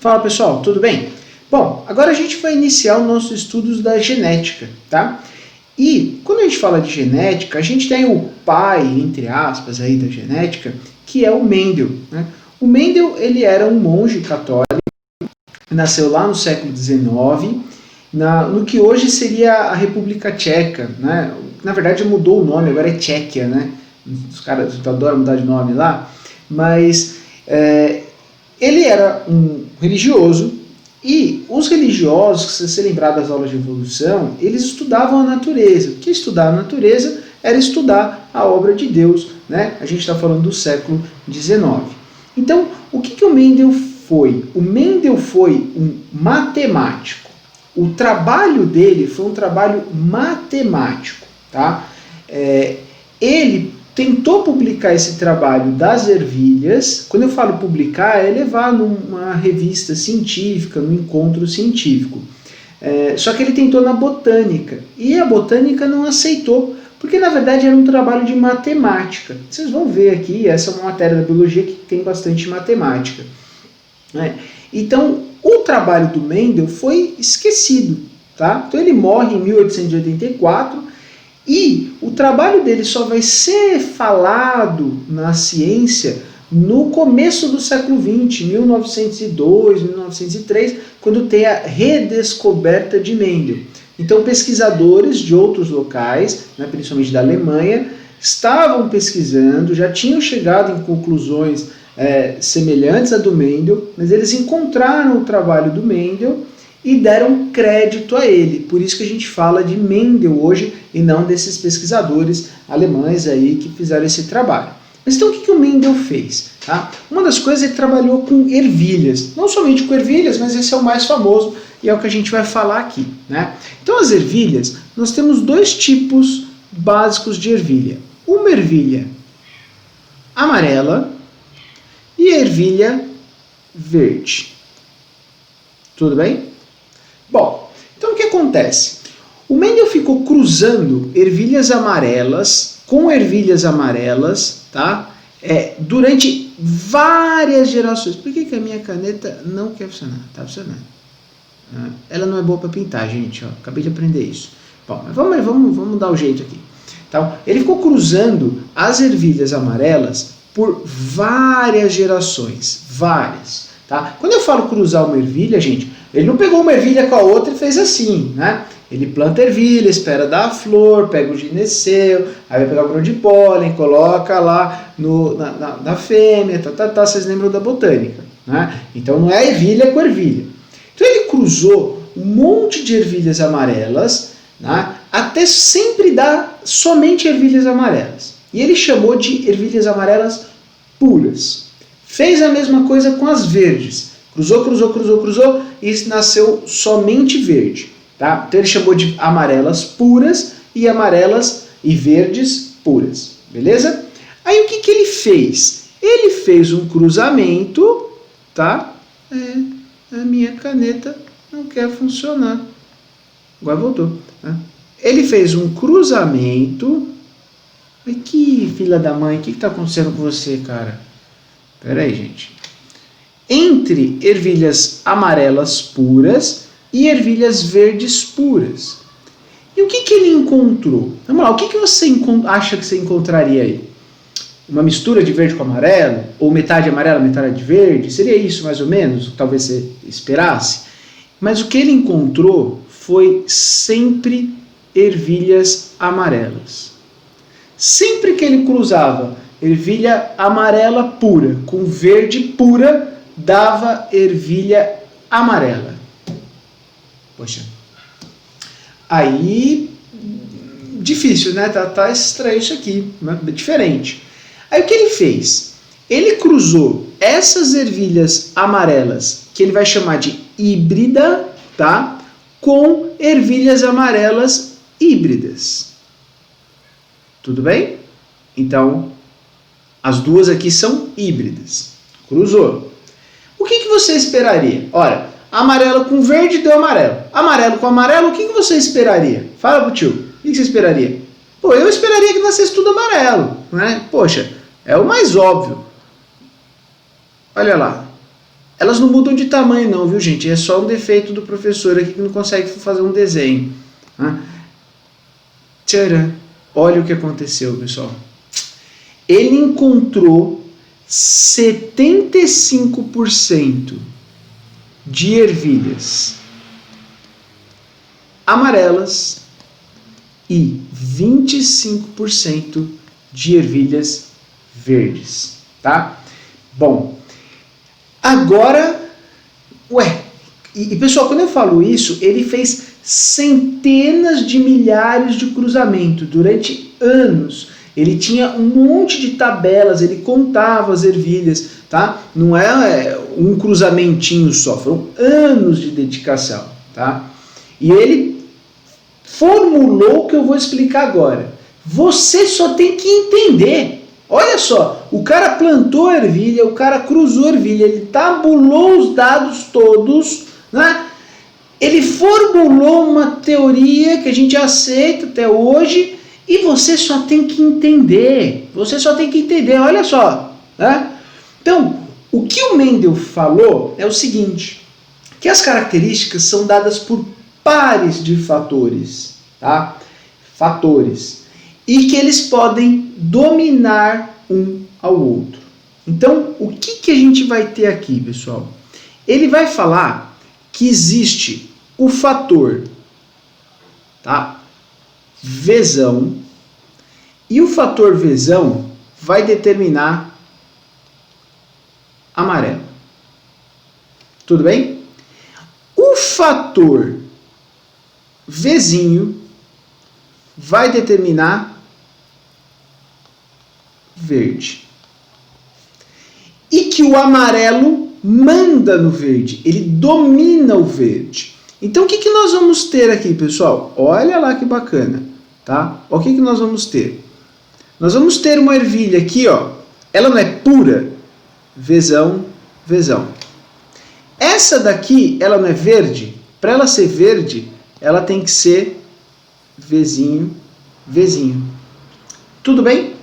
Fala pessoal, tudo bem? Bom, agora a gente vai iniciar os nossos estudos da genética, tá? E quando a gente fala de genética, a gente tem o pai, entre aspas, aí da genética, que é o Mendel, né? O Mendel, ele era um monge católico, nasceu lá no século XIX, no que hoje seria a República Tcheca, né? Na verdade mudou o nome, agora é Tchequia, né? Os caras adoram mudar de nome lá, mas ele era um religioso, e os religiosos, se você lembrar das aulas de evolução, eles estudavam a natureza. O que estudar a natureza era estudar a obra de Deus, né? A gente está falando do século XIX. Então, o que o Mendel foi? O Mendel foi um matemático. O trabalho dele foi um trabalho matemático, tá? Ele tentou publicar esse trabalho das ervilhas. Quando eu falo publicar, é levar numa revista científica, num encontro científico. Só que ele tentou na botânica, e a botânica não aceitou, porque na verdade era um trabalho de matemática. Vocês vão ver aqui, essa é uma matéria da biologia que tem bastante matemática, né? Então, o trabalho do Mendel foi esquecido, tá? Então ele morre em 1884, e o trabalho dele só vai ser falado na ciência no começo do século XX, 1902, 1903, quando tem a redescoberta de Mendel. Então pesquisadores de outros locais, né, principalmente da Alemanha, estavam pesquisando, já tinham chegado em conclusões semelhantes à do Mendel, mas eles encontraram o trabalho do Mendel e deram crédito a ele. Por isso que a gente fala de Mendel hoje e não desses pesquisadores alemães aí que fizeram esse trabalho. Mas então o que o Mendel fez? Tá? Uma das coisas, ele trabalhou com ervilhas. Não somente com ervilhas, mas esse é o mais famoso e é o que a gente vai falar aqui, né? Então as ervilhas, nós temos dois tipos básicos de ervilha. Uma ervilha amarela e a ervilha verde. Tudo bem? Bom, então o que acontece? O Mendel ficou cruzando ervilhas amarelas com ervilhas amarelas, tá? Durante várias gerações. Por que a minha caneta não quer funcionar? Tá funcionando. Ela não é boa para pintar, gente. Ó. Acabei de aprender isso. Bom, mas vamos dar o jeito aqui. Então, ele ficou cruzando as ervilhas amarelas por várias gerações. Várias. Tá? Quando eu falo cruzar uma ervilha, gente, ele não pegou uma ervilha com a outra e fez assim, né? Ele planta ervilha, espera dar a flor, pega o gineceu, aí vai pegar o grão de pólen, coloca lá na fêmea, vocês lembram da botânica, né? Então não é ervilha com ervilha. Então ele cruzou um monte de ervilhas amarelas, né, até sempre dar somente ervilhas amarelas. E ele chamou de ervilhas amarelas puras. Fez a mesma coisa com as verdes. Cruzou e nasceu somente verde. Tá? Então ele chamou de amarelas puras e amarelas e verdes puras. Beleza? Aí o que ele fez? Ele fez um cruzamento, tá? A minha caneta não quer funcionar. Agora voltou. Tá? Ele fez um cruzamento. Que filha da mãe, o que está acontecendo com você, cara? Pera aí, gente. Entre ervilhas amarelas puras e ervilhas verdes puras. E o que ele encontrou? Vamos lá, o que você acha que você encontraria aí? Uma mistura de verde com amarelo? Ou metade amarela, metade verde? Seria isso mais ou menos? Talvez você esperasse? Mas o que ele encontrou foi sempre ervilhas amarelas. Sempre que ele cruzava ervilha amarela pura com verde pura, dava ervilha amarela. Poxa. Aí, difícil, né? Tá estranho isso aqui, né? Diferente. Aí o que ele fez? Ele cruzou essas ervilhas amarelas, que ele vai chamar de híbrida, tá? Com ervilhas amarelas híbridas. Tudo bem? Então, as duas aqui são híbridas. Cruzou. O que você esperaria? Ora, amarelo com verde deu amarelo. Amarelo com amarelo, o que você esperaria? Fala pro tio. O que você esperaria? Pô, eu esperaria que nascesse tudo amarelo, né? Poxa, é o mais óbvio. Olha lá. Elas não mudam de tamanho não, viu gente? É só um defeito do professor aqui que não consegue fazer um desenho. Tcharam! Olha o que aconteceu, pessoal. Ele encontrou 75% de ervilhas amarelas e 25% de ervilhas verdes, tá? Bom, agora, e pessoal, quando eu falo isso, ele fez centenas de milhares de cruzamentos durante anos. Ele tinha um monte de tabelas, ele contava as ervilhas, tá? Não é um cruzamentinho só, foram anos de dedicação, tá? E ele formulou o que eu vou explicar agora. Você só tem que entender. Olha só, o cara plantou a ervilha, o cara cruzou a ervilha, ele tabulou os dados todos, né? Ele formulou uma teoria que a gente aceita até hoje e você só tem que entender. Você só tem que entender, olha só, né? Então, o que o Mendel falou é o seguinte, que as características são dadas por pares de fatores, tá? Fatores. E que eles podem dominar um ao outro. Então, o que a gente vai ter aqui, pessoal? Ele vai falar que existe o fator, tá? Vzão, e o fator Vzão vai determinar amarelo. Tudo bem? O fator Vzinho vai determinar verde. E que o amarelo manda no verde, ele domina o verde. Então o que nós vamos ter aqui, pessoal? Olha lá que bacana, tá? O que nós vamos ter? Nós vamos ter uma ervilha aqui, ó. Ela não é pura, Vzão, Vzão. Essa daqui, ela não é verde. Para ela ser verde, ela tem que ser Vzinho, Vzinho. Tudo bem?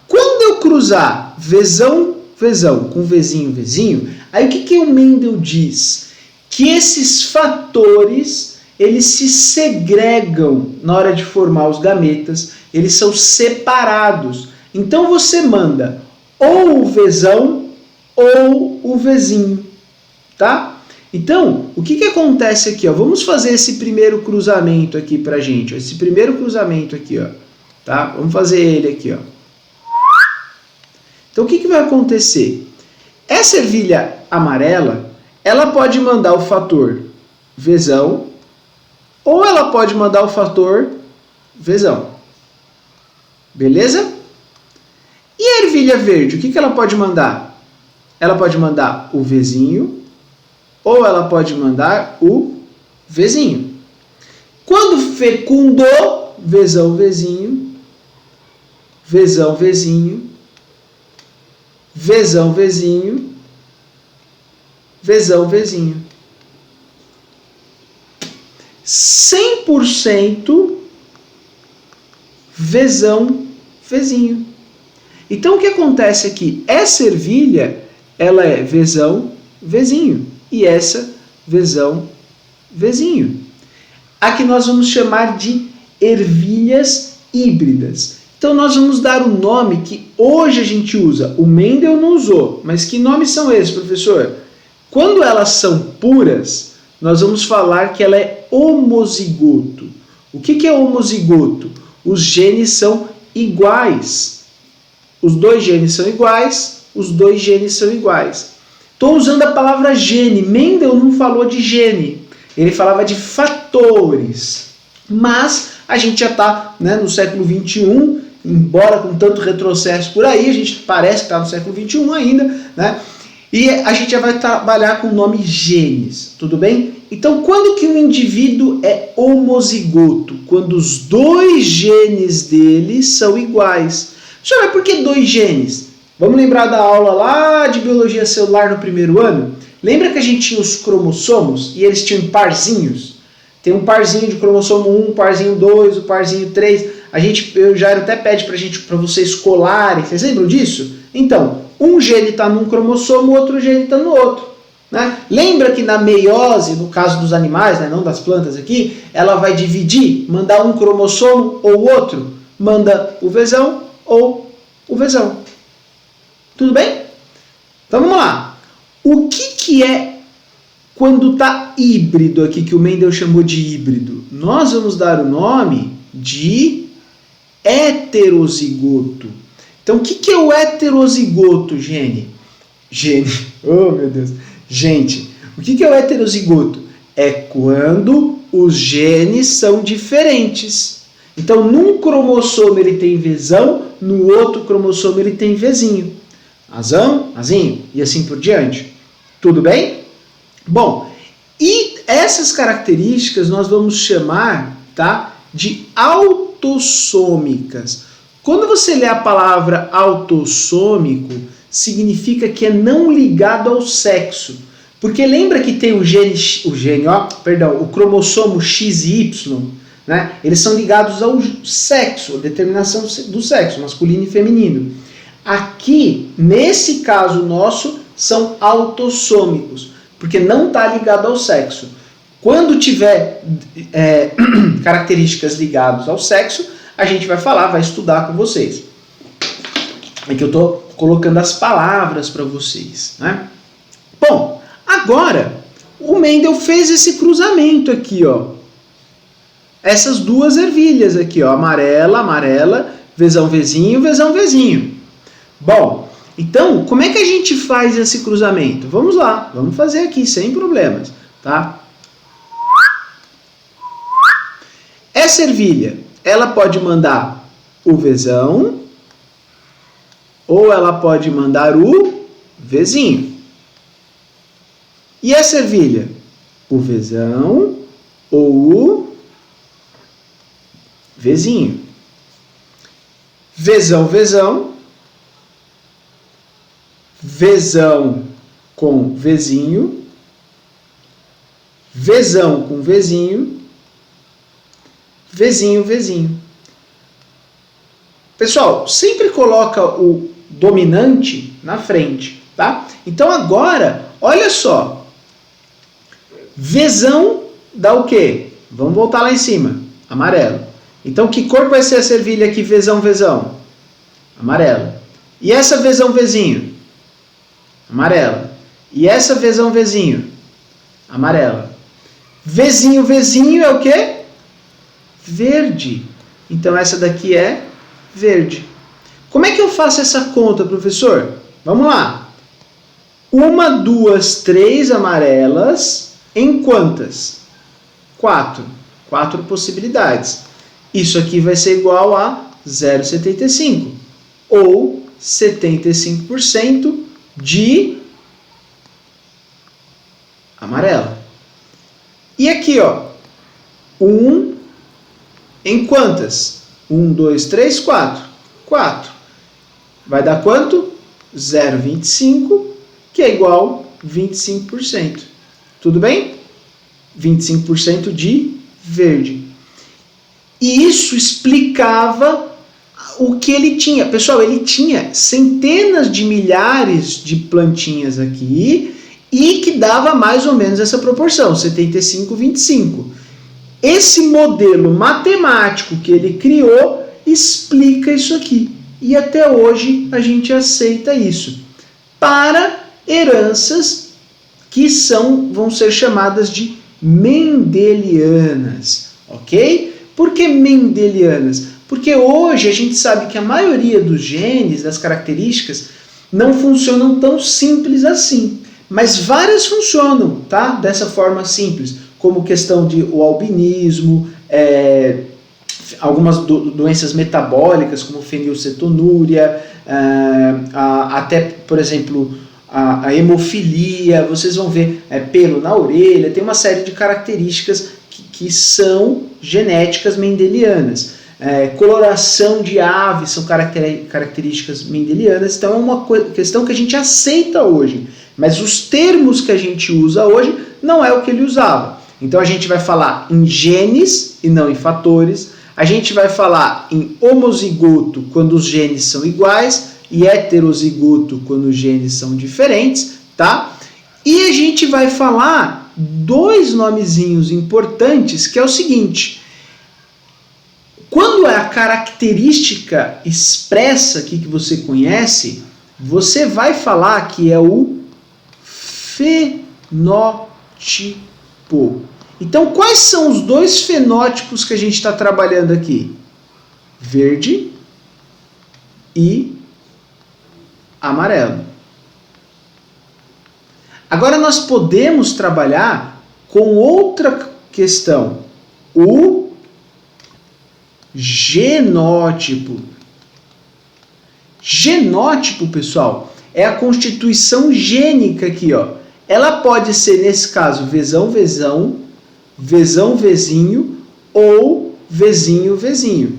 Quando eu cruzar Vzão, Vzão com Vzinho, Vzinho, aí o que o Mendel diz? Que esses fatores, eles se segregam na hora de formar os gametas, eles são separados. Então você manda ou o Vzão ou o Vzinho, tá? Então, o que acontece aqui, ó? Vamos fazer esse primeiro cruzamento aqui pra gente, ó. Esse primeiro cruzamento aqui, ó, tá? Vamos fazer ele aqui, ó. Então, o que vai acontecer? Essa ervilha amarela, ela pode mandar o fator Vzão ou ela pode mandar o fator Vzão. Beleza? E a ervilha verde, o que ela pode mandar? Ela pode mandar o Vzinho ou ela pode mandar o Vzinho. Quando fecundou, Vzão, Vzinho, Vzão, Vzinho, Vzão, Vzinho, Vzão, Vzinho. 100% Vzão, Vzinho. Então o que acontece aqui? Essa ervilha, ela é Vzão, Vzinho. E essa, Vzão, Vzinho. Aqui nós vamos chamar de ervilhas híbridas. Então nós vamos dar o nome que hoje a gente usa. O Mendel não usou, mas que nomes são esses, professor? Quando elas são puras, nós vamos falar que ela é homozigoto. O que é homozigoto? Os genes são iguais. Os dois genes são iguais, os dois genes são iguais. Estou usando a palavra gene. Mendel não falou de gene. Ele falava de fatores. Mas a gente já está, né, no século XXI, embora com tanto retrocesso por aí, a gente parece que está no século XXI ainda, né? E a gente já vai trabalhar com o nome genes, tudo bem? Então, quando que um indivíduo é homozigoto? Quando os dois genes dele são iguais. Senhor, mas por que dois genes? Vamos lembrar da aula lá de biologia celular no primeiro ano? Lembra que a gente tinha os cromossomos e eles tinham parzinhos? Tem um parzinho de cromossomo 1, parzinho 2, o parzinho 3. O Jairo até pede para vocês colarem. Vocês lembram disso? Então, um gene está num cromossomo, o outro gene está no outro, né? Lembra que na meiose, no caso dos animais, né, não das plantas aqui, ela vai dividir, mandar um cromossomo ou outro, manda o Vzão ou o Vzão. Tudo bem? Então vamos lá. O que é quando está híbrido aqui, que o Mendel chamou de híbrido? Nós vamos dar o nome de heterozigoto. Então o que é o heterozigoto, Gene? Oh meu Deus. Gente, o que é o heterozigoto? É quando os genes são diferentes. Então, num cromossomo ele tem Vzão, no outro cromossomo ele tem Vzinho. Azão, Azinho, e assim por diante. Tudo bem? Bom, e essas características nós vamos chamar, tá, de autossômicas. Quando você lê a palavra autossômico, significa que é não ligado ao sexo. Porque lembra que tem o cromossomo X e Y, né? Eles são ligados ao sexo, a determinação do sexo, masculino e feminino. Aqui, nesse caso nosso, são autossômicos, porque não está ligado ao sexo. Quando tiver características ligadas ao sexo, a gente vai falar, vai estudar com vocês. É que eu estou colocando as palavras para vocês, né? Bom, agora o Mendel fez esse cruzamento aqui, ó. Essas duas ervilhas aqui, ó, amarela, amarela, Vzão, Vzinho, Vzão, Vzinho. Bom, então, como é que a gente faz esse cruzamento? Vamos lá, vamos fazer aqui, sem problemas, tá? Essa ervilha, ela pode mandar o Vzão, ou ela pode mandar o Vzinho. E essa ervilha? O Vzão ou o Vzinho. Vzão, Vzão. Vzão com Vzinho. Vzão com Vzinho. Vzinho, Vzinho. Pessoal, sempre coloca o dominante na frente, tá? Então agora, olha só. Vzão dá o quê? Vamos voltar lá em cima. Amarelo. Então que cor vai ser essa ervilha aqui, Vzão, Vzão? Amarela. E essa Vzão, Vzinho? Amarela. E essa Vzão, Vzinho? Amarela. Vzinho, Vzinho é o quê? Verde. Então essa daqui é verde. Como é que eu faço essa conta, professor? Vamos lá. 1, 2, 3 amarelas em quantas? 4. 4 possibilidades. Isso aqui vai ser igual a 0,75. Ou 75% de amarela. E aqui, ó. 1 em quantas? 1, 2, 3, 4. 4. Vai dar quanto? 0,25, que é igual a 25%. Tudo bem? 25% de verde. E isso explicava o que ele tinha. Pessoal, ele tinha centenas de milhares de plantinhas aqui e que dava mais ou menos essa proporção, 75, 25. Esse modelo matemático que ele criou explica isso aqui. E até hoje a gente aceita isso. Para heranças que vão ser chamadas de mendelianas. Ok? Por que mendelianas? Porque hoje a gente sabe que a maioria dos genes, das características, não funcionam tão simples assim. Mas várias funcionam, tá? Dessa forma simples. Como questão de o albinismo, algumas doenças metabólicas, como fenilcetonúria, até, por exemplo, a hemofilia, vocês vão ver pelo na orelha, tem uma série de características que são genéticas mendelianas. Coloração de aves são características mendelianas, então é uma questão que a gente aceita hoje, mas os termos que a gente usa hoje não é o que ele usava. Então a gente vai falar em genes e não em fatores, a gente vai falar em homozigoto quando os genes são iguais e heterozigoto quando os genes são diferentes, tá? E a gente vai falar dois nomezinhos importantes, que é o seguinte: quando é a característica expressa aqui que você conhece, você vai falar que é o fenótipo. Então, quais são os dois fenótipos que a gente está trabalhando aqui? Verde e amarelo. Agora nós podemos trabalhar com outra questão, o genótipo. Genótipo, pessoal, é a constituição gênica aqui, ó. Ela pode ser, nesse caso, Vzão, Vzão, Vzão, Vzinho ou Vzinho, Vzinho.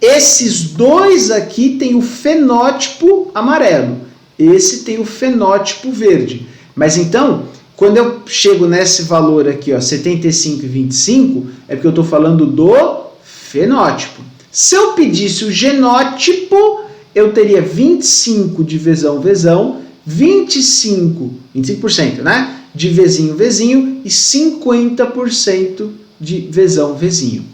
Esses dois aqui têm o fenótipo amarelo, esse tem o fenótipo verde. Mas então, quando eu chego nesse valor aqui, ó, 75 e 25, é porque eu estou falando do fenótipo. Se eu pedisse o genótipo, eu teria 25 de Vzão, Vzão, 25%, né? De Vzinho, Vzinho e 50% de Vzão, Vzinho.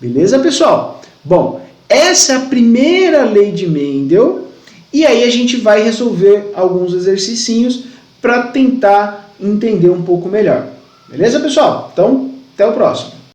Beleza, pessoal? Bom, essa é a primeira lei de Mendel, e aí a gente vai resolver alguns exercicinhos para tentar entender um pouco melhor. Beleza, pessoal? Então, até o próximo.